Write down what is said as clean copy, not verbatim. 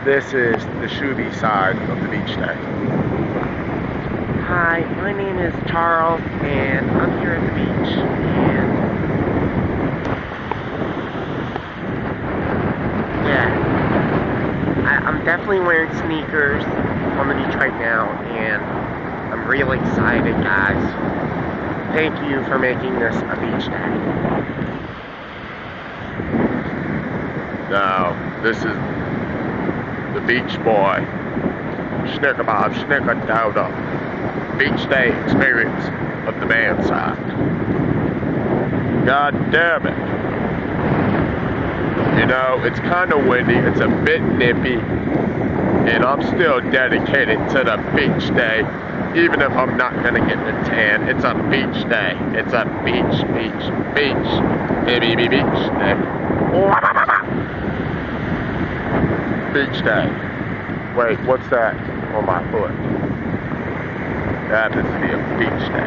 This is the shoebees side of the beach day. Hi, my name is Charles, and I'm here at the beach, and yeah, I'm definitely wearing sneakers on the beach right now, and I'm really excited, guys. Thank you for making this a beach day. Now, this is the beach boy, Snickerbob Snickerdoodle, beach day experience of the man side. God damn it. You know, it's kind of windy, it's a bit nippy, and I'm still dedicated to the beach day, even if I'm not gonna get the tan. It's a beach day. It's a beach day. Beach day. Wait, what's that on my foot? That happens to be a beach day.